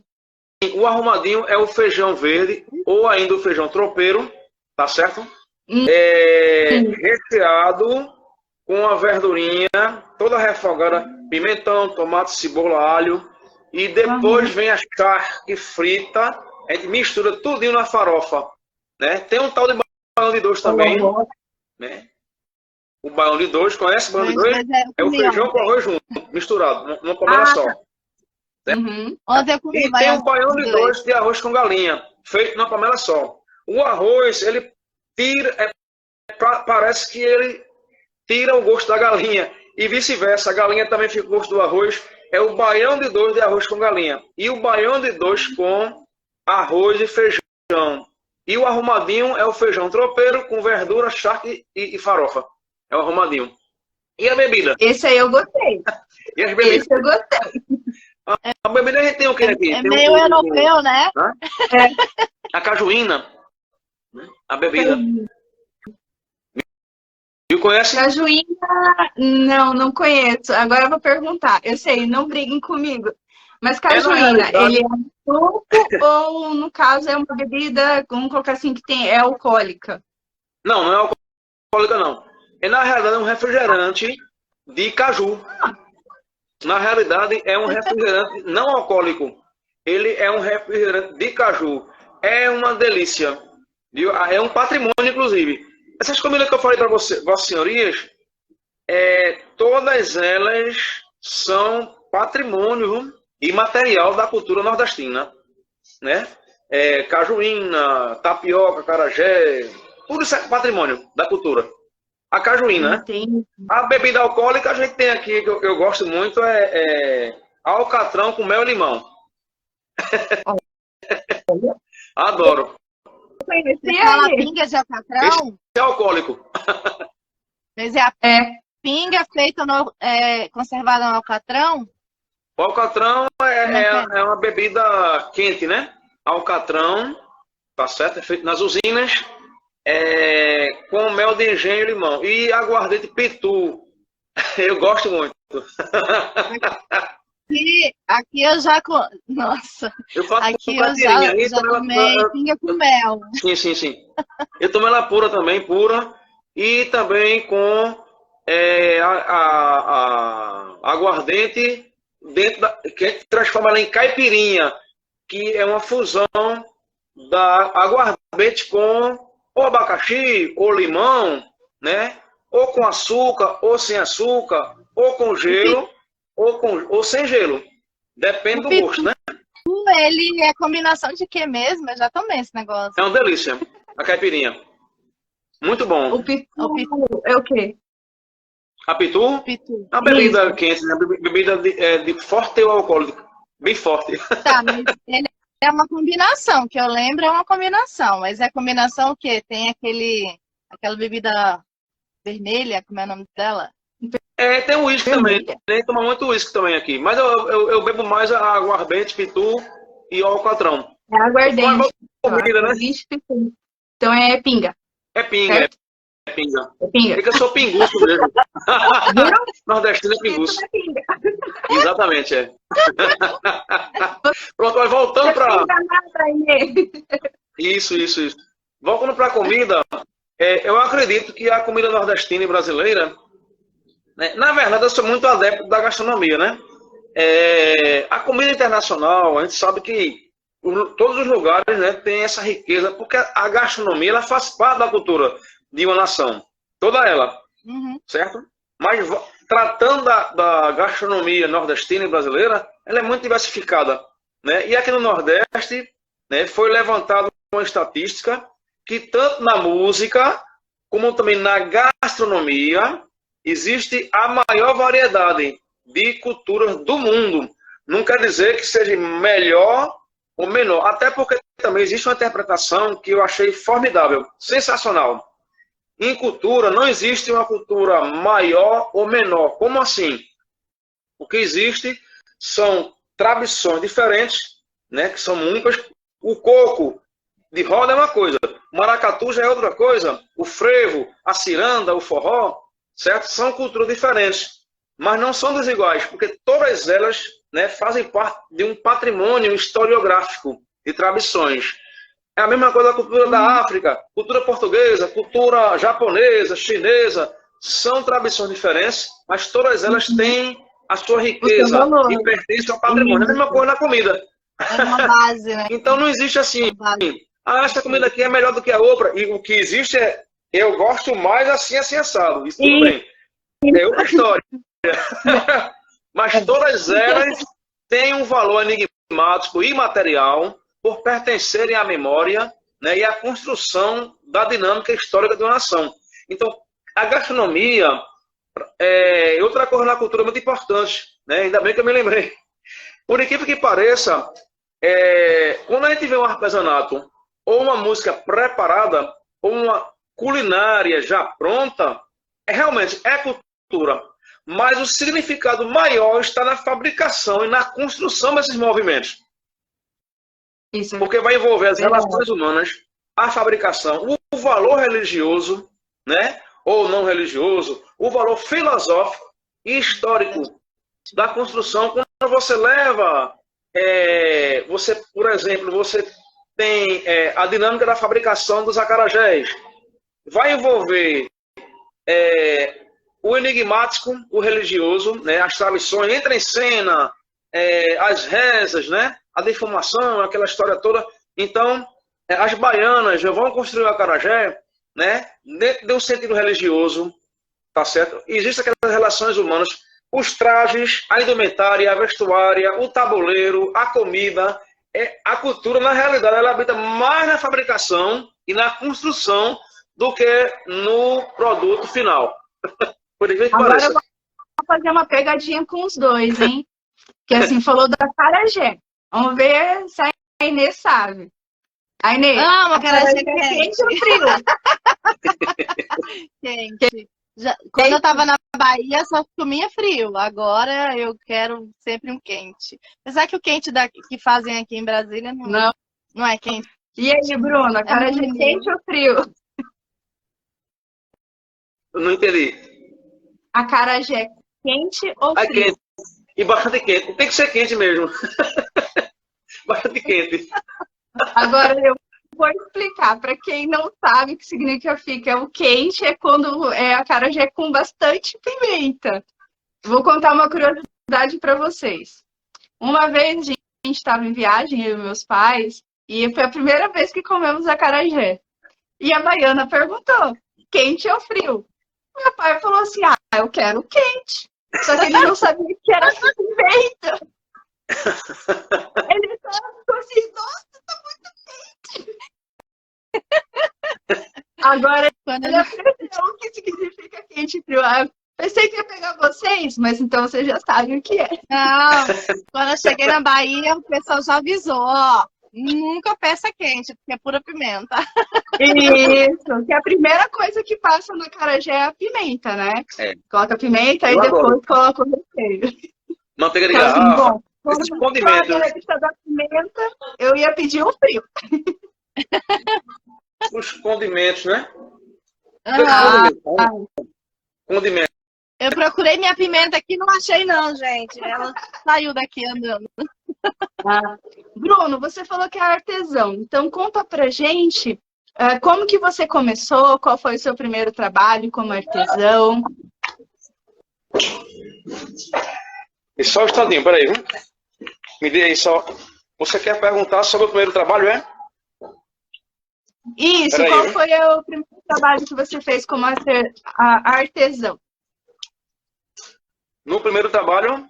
o arrumadinho é o feijão verde, ou ainda o feijão tropeiro, tá certo? Recheado com a verdurinha toda refogada, pimentão, tomate, cebola, alho, e depois vem a charque frita, a gente mistura tudinho na farofa, né? Tem um tal de baião de dois também, né? O baião de dois, conhece o baião de dois? É o feijão com arroz junto, misturado, numa panela só. E tem o baião de dois de arroz com galinha, feito numa panela só. O arroz, ele tira, parece que ele tira o gosto da galinha. E vice-versa, a galinha também fica com o gosto do arroz. É o baião de dois de arroz com galinha. E o baião de dois com arroz e feijão. E o arrumadinho é o feijão tropeiro com verdura, charque e farofa. É o arrumadinho. E a bebida? Esse aí eu gostei. E as bebidas? Esse eu gostei. A bebida a gente tem o que aqui? É meio europeu, né? A cajuína. A bebida. E conhece? Cajuína, não conheço. Agora eu vou perguntar. Eu sei, não briguem comigo. Mas cajuína, ele é um suco ou, no caso, é uma bebida, vamos colocar assim, que é alcoólica? Não é alcoólica, não. Na realidade, é um refrigerante de caju. Na realidade, é um refrigerante não alcoólico. Ele é um refrigerante de caju. É uma delícia. Viu? É um patrimônio, inclusive. Essas comidas que eu falei para vossas senhorias, todas elas são patrimônio imaterial da cultura nordestina, né? Cajuína, tapioca, acarajé, tudo isso é patrimônio da cultura. A cajuína, né? Entendi. A bebida alcoólica a gente tem aqui, que eu gosto muito, alcatrão com mel e limão. Adoro. Você fala pinga de alcatrão? É alcoólico. Mas é a pinga feita conservada no alcatrão? O alcatrão é uma bebida quente, né? Alcatrão, tá certo? É feito nas usinas, com mel de engenho e limão. E aguardente pitu. Eu gosto muito. Aqui eu já... Nossa! Eu faço Aqui com eu já então tomei pinga com mel. Sim. Eu tomo ela pura também, pura. E também com aguardente que a gente transforma ela em caipirinha, que é uma fusão da aguardente com ou abacaxi, ou limão, né? Ou com açúcar, ou sem açúcar, ou com gelo, ou sem gelo. Depende do gosto, né? Ele é combinação de quê mesmo? Eu já tomei esse negócio. É uma delícia, a caipirinha. Muito bom. O pitu é o quê? A pitu? Pitu. É uma bebida quente, né? Bebida de forte alcoólico. Bem forte. Tá, mas ele é uma combinação, que eu lembro é uma combinação. Mas é combinação o quê? Tem aquela bebida vermelha, como é o nome dela? Tem o uísque também. Nem toma muito uísque também aqui. Mas eu bebo mais a aguardente, pitu e o alcatrão. É aguardente. Comida, né? Pitu. Então é pinga. É pinga, certo? é pinga. É pinga. É que eu sou pinguço mesmo. Nordestino é pinguço. Exatamente, Pronto, mas voltando para... Isso. Voltando para a comida, eu acredito que a comida nordestina e brasileira, né, na verdade, eu sou muito adepto da gastronomia, né? A comida internacional, a gente sabe que todos os lugares, né, têm essa riqueza, porque a gastronomia ela faz parte da cultura de uma nação. Toda ela, certo? Mas tratando da gastronomia nordestina e brasileira, ela é muito diversificada, né? E aqui no Nordeste, né, foi levantada uma estatística que tanto na música como também na gastronomia existe a maior variedade de culturas do mundo. Não quer dizer que seja melhor ou menor, até porque também existe uma interpretação que eu achei formidável, sensacional. Em cultura, não existe uma cultura maior ou menor. Como assim? O que existe são tradições diferentes, né, que são únicas. O coco de roda é uma coisa, o maracatu já é outra coisa, o frevo, a ciranda, o forró, certo? São culturas diferentes, mas não são desiguais, porque todas elas, né, fazem parte de um patrimônio historiográfico de tradições. É a mesma coisa da cultura da África, cultura portuguesa, cultura japonesa, chinesa. São tradições diferentes, mas todas elas têm a sua riqueza e pertencem ao patrimônio. É a mesma coisa na comida. É uma base, né? Então não existe assim, essa comida aqui é melhor do que a outra. E o que existe é, eu gosto mais assim assado. Isso tudo bem. É outra história. Mas todas elas têm um valor enigmático e imaterial, por pertencerem à memória, né, e à construção da dinâmica histórica de uma nação. Então, a gastronomia é outra coisa na cultura muito importante, né? Ainda bem que eu me lembrei. Por incrível que pareça, quando a gente vê um artesanato, ou uma música preparada, ou uma culinária já pronta, realmente é cultura. Mas o significado maior está na fabricação e na construção desses movimentos. Isso. Porque vai envolver as relações humanas, a fabricação, o valor religioso, né? Ou não religioso, o valor filosófico e histórico da construção. Quando você leva, por exemplo, você tem a dinâmica da fabricação dos acarajés. Vai envolver o enigmático, o religioso, né? As tradições, entra em cena, as rezas, né? A defumação, aquela história toda. Então, as baianas já vão construir o acarajé, né? Dentro de um sentido religioso, tá certo? Existem aquelas relações humanas, os trajes, a indumentária, a vestuária, o tabuleiro, a comida. A cultura, na realidade, ela habita mais na fabricação e na construção do que no produto final. Por incrível que Agora pareça. eu vou fazer uma pegadinha com os dois, hein? Que assim, falou da acarajé. Vamos ver se a Inês sabe. A Inês, Amo acarajé é quente ou frio? quente. Quando eu tava na Bahia, só comia frio. Agora eu quero sempre um quente. Apesar que o quente que fazem aqui em Brasília não é quente. E aí, Bruno, acarajé é quente ou frio? Eu não entendi. Acarajé é quente ou É frio? quente. E bastante quente. Tem que ser quente mesmo. Bastante quente. Agora eu vou explicar para quem não sabe o que significa o quente, é quando é acarajé com bastante pimenta. Vou contar uma curiosidade para vocês. Uma vez a gente estava em viagem, eu e meus pais, e foi a primeira vez que comemos acarajé. E a baiana perguntou, quente ou frio? Meu pai falou assim, eu quero quente. Só que ele não sabia que era pimenta. Ele só ficou assim, nossa, tá muito quente. Agora ele aprendeu o que significa quente e frio. Eu pensei que ia pegar vocês, mas então vocês já sabem o que é. Não, quando eu cheguei na Bahia, o pessoal já avisou, ó, nunca peça quente, porque é pura pimenta. Isso, que a primeira coisa que passa no acarajé é a pimenta, né? Coloca a pimenta e depois coloca o recheio. Manteiga de Então, assim, garrafa. bom, Esses condimentos. na lista da pimenta, eu ia pedir um frio. Os condimentos, né? Uhum. Condimentos. Eu procurei minha pimenta aqui, não achei não, gente. Ela saiu daqui andando. Bruno, você falou que é artesão, então conta pra gente como que você começou, qual foi o seu primeiro trabalho como artesão? E só um instantinho, peraí. Me dê aí só. Você quer perguntar sobre o primeiro trabalho, é? Isso, Peraí, qual foi o primeiro trabalho que você fez como artesão? No primeiro trabalho?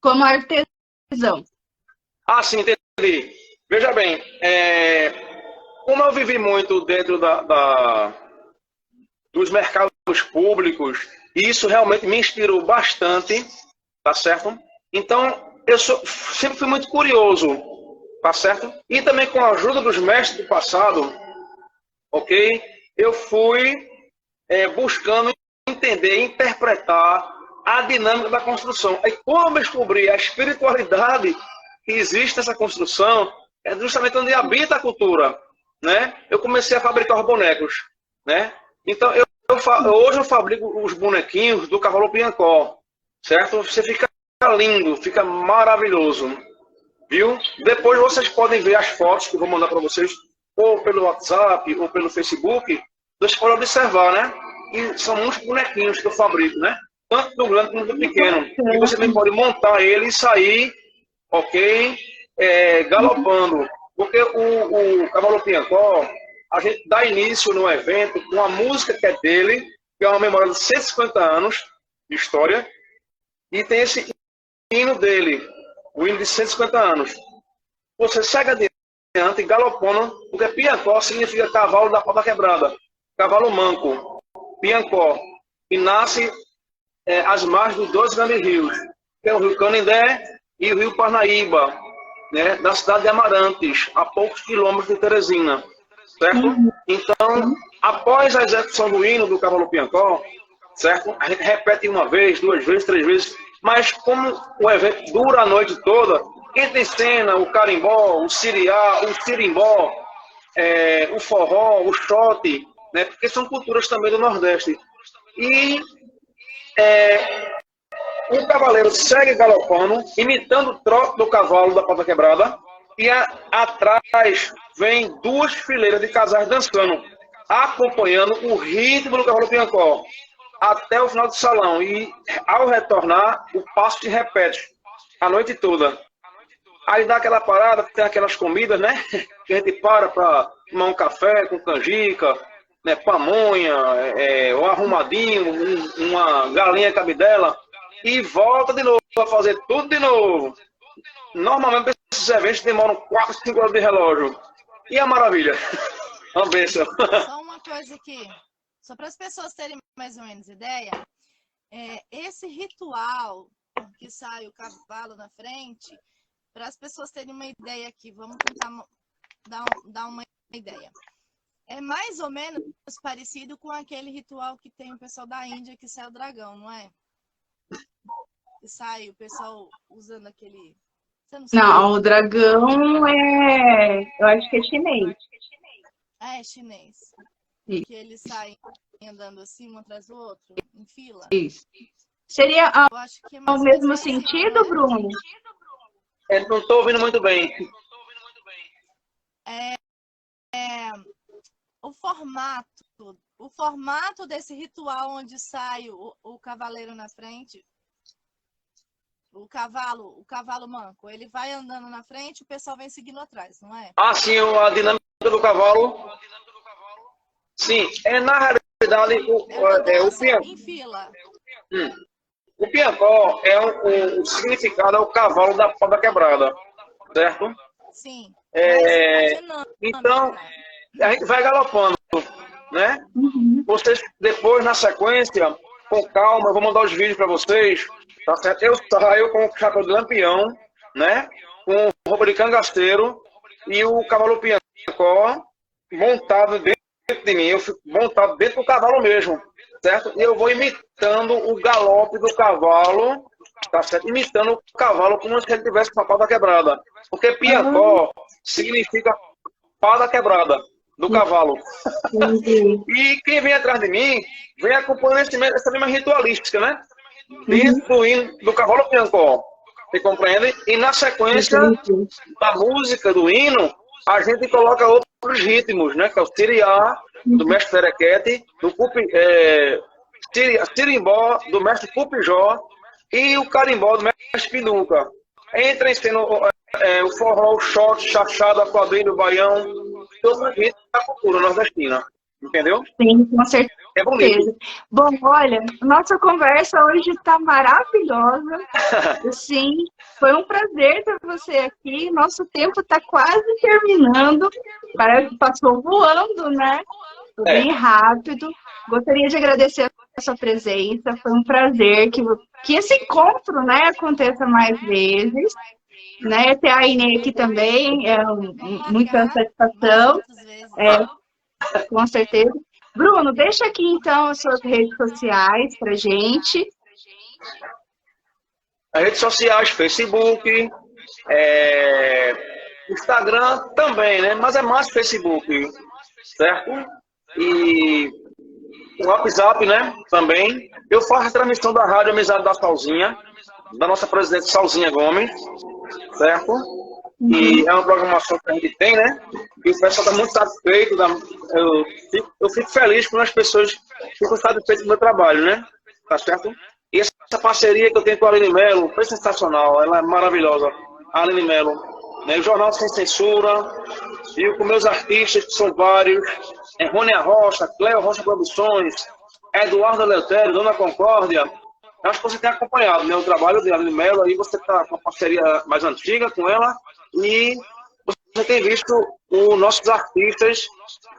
Como artesão. Ah, sim, entendi. Veja bem, como eu vivi muito dentro dos mercados públicos, e isso realmente me inspirou bastante, tá certo? Então, eu sempre fui muito curioso, tá certo? E também com a ajuda dos mestres do passado, ok? Eu fui buscando entender, interpretar a dinâmica da construção. Aí, como eu descobri a espiritualidade que existe nessa construção, é justamente onde habita a cultura, né? Eu comecei a fabricar os bonecos, né? Então, hoje eu fabrico os bonequinhos do cavalo Piancó, certo? Você fica lindo, fica maravilhoso, viu? Depois vocês podem ver as fotos que eu vou mandar para vocês, ou pelo WhatsApp, ou pelo Facebook, vocês podem observar, né? E são muitos bonequinhos que eu fabrico, né? Tanto do grande como do pequeno. E você também pode montar ele e sair, ok? Galopando. Porque o cavalo Piancó, a gente dá início no evento com a música que é dele, que é uma memória de 150 anos de história, e tem esse hino dele, o hino de 150 anos. Você segue adiante, galopando, porque Piancó significa cavalo da pata quebrada, cavalo manco, Piancó, e nasce às margens dos dois grandes rios, que é o Rio Canindé e o Rio Parnaíba, né, da cidade de Amarantes, a poucos quilômetros de Teresina, certo? Então, após a execução do hino do cavalo Piancó, certo? A gente repete uma vez, duas vezes, três vezes, mas como o evento dura a noite toda, entra em cena o carimbó, o siriá, o sirimbó, o forró, o xote, né? Porque são culturas também do Nordeste. E o cavaleiro segue galopando, imitando o trote do cavalo da pata quebrada, e atrás vem duas fileiras de casais dançando. acompanhando o ritmo do cavalo piancó até o final do salão. E ao retornar, o passo se repete a noite toda. Aí dá aquela parada, tem aquelas comidas, né? Que a gente para tomar um café com canjica, né? Pamonha, um arrumadinho, uma galinha cabidela, e volta de novo a fazer tudo de novo. Normalmente esses eventos demoram 4, 5 horas de relógio. E a maravilha. Uma bênção. Só uma coisa aqui, só para as pessoas terem mais ou menos ideia, esse ritual que sai o cavalo na frente, para as pessoas terem uma ideia aqui, vamos tentar dar uma ideia. É mais ou menos parecido com aquele ritual que tem o pessoal da Índia que sai o dragão, não é? Que sai o pessoal usando aquele... Você não sabe? Não, o dragão eu acho que é chinês. É chinês. Isso. Que eles saem andando assim, um atrás do outro, em fila. Isso. Seria Eu acho que é ao mais mesmo parecido, sentido, não é? Bruno? Não estou ouvindo muito bem. O formato desse ritual onde sai o cavaleiro na frente, o cavalo manco, ele vai andando na frente, o pessoal vem seguindo atrás, não é? Ah, sim, a dinâmica do cavalo. Sim, na realidade o piancó. Em fila. O piancó o significado é o cavalo da pau da quebrada, certo? Sim. Então, a gente vai galopando, né? Vocês, depois, na sequência, com calma, eu vou mandar os vídeos para vocês, tá certo? Eu saio com o chapéu de lampião, né? Com roupa de cangaceiro e o cavalo piancó montado dentro de mim. Eu fico montado dentro do cavalo mesmo, certo? E eu vou imitando o galope do cavalo, tá certo? Imitando o cavalo como se ele tivesse com a pau da quebrada. Porque piancó significa pau da quebrada do cavalo. E quem vem atrás de mim, vem acompanhando essa mesma ritualística, né? Dentro do hino do cavalo piancó. Você compreende? E na sequência da música, do hino, a gente coloca outros ritmos, né? Que é o siriá, do mestre Ferequete, do sirimbó, do mestre Cupijó, e o carimbó, do mestre Pinduca. Entra em cena o forró, o shot, chachado, a quadrilha, o baião, todo o ritmo da cultura nordestina. Entendeu? Sim, com certeza. É bonito. Bom, olha, nossa conversa hoje está maravilhosa. Sim, foi um prazer ter você aqui. Nosso tempo está quase terminando. Parece que passou voando, né? Foi bem rápido. Gostaria de agradecer a sua presença. Foi um prazer que esse encontro, né, aconteça mais vezes. Né? Ter a Inê aqui também é muita satisfação. Com certeza. Bruno, deixa aqui então as suas redes sociais pra gente. As redes sociais, Facebook, Instagram também, né? Mas é mais Facebook, certo? E o WhatsApp, né? Também. Eu faço a transmissão da Rádio Amizade da Salzinha, da nossa presidente Salzinha Gomes, certo? E é uma programação que a gente tem, né? E o pessoal está muito satisfeito. Eu fico feliz quando as pessoas ficam satisfeitas do meu trabalho, né? Tá certo? E essa parceria que eu tenho com a Aline Mello foi sensacional. Ela é maravilhosa. A Aline Mello. Né? O Jornal Sem Censura. E com meus artistas, que são vários. Rônia Rocha, Cleo Rocha Produções, Eduardo Eleutério, Dona Concórdia. Acho que você tem acompanhado, né, o trabalho de Aline Mello. Aí você está com uma parceria mais antiga com ela. E você tem visto os nossos artistas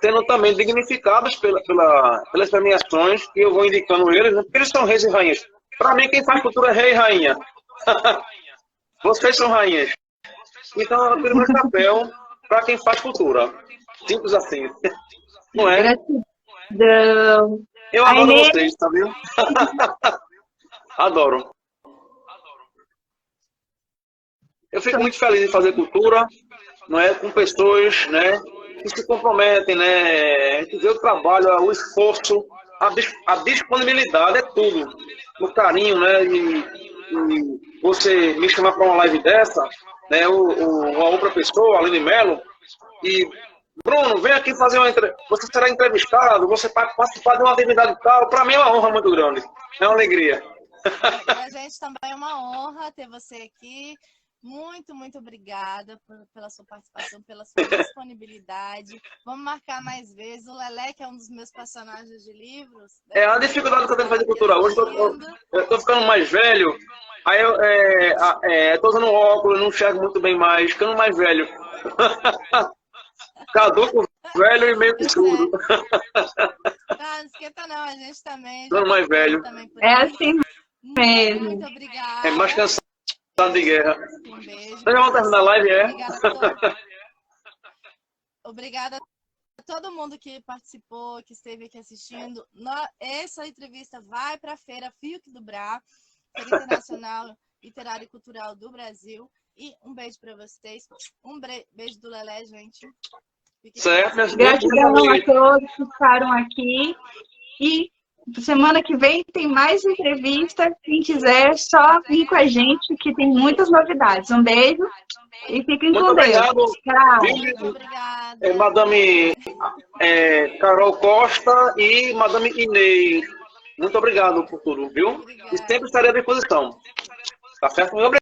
sendo também dignificados pelas premiações que eu vou indicando eles, né? Porque eles são reis e rainhas. Para mim, quem faz cultura é rei e rainha. Vocês são rainhas. Então, eu tiro meu chapéu para quem faz cultura. Simples assim. Não é? Gratidão. Eu adoro vocês, tá vendo? Adoro. Eu fico muito feliz em fazer cultura, não é, com pessoas, né, que se comprometem, né, a gente vê o trabalho, o esforço, a disponibilidade, é tudo. O carinho, né, e você me chamar para uma live dessa, né, uma outra pessoa, a Aline Mello, e Bruno, vem aqui fazer uma entrevista. Você será entrevistado, você vai participar de uma atividade tal. Para mim é uma honra muito grande. É uma alegria. Pra gente também é uma honra ter você aqui. Muito, muito obrigada pela sua participação, pela sua disponibilidade. Vamos marcar mais vezes. O Lelé, que é um dos meus personagens de livros. É a dificuldade que eu tenho de fazer cultura. Hoje eu tô ficando mais velho. Aí eu tô usando óculos, não enxergo muito bem mais. Ficando mais velho. Caduco, velho e meio que surdo. Não esquenta não, a gente também. Ficando mais velho. É assim mesmo. Muito obrigada. É mais cansado de guerra. Um beijo. Nós vamos terminar a live, é? Obrigada a todo mundo que participou, que esteve aqui assistindo. Essa entrevista vai para a Feira FIUC do Brá, Feira Internacional Literária e Cultural do Brasil. E um beijo para vocês. Um beijo do Lelé, gente. Certo, gratidão a todos que ficaram aqui. E semana que vem tem mais entrevista. Quem quiser, só vir com a gente, que tem muitas novidades. Um beijo e fiquem com Deus. Tchau. Muito obrigada. Madame Carol Costa e Madame Inês. Muito obrigado por tudo, viu? Obrigada. E sempre estarei à disposição. Tá certo? Muito obrigado.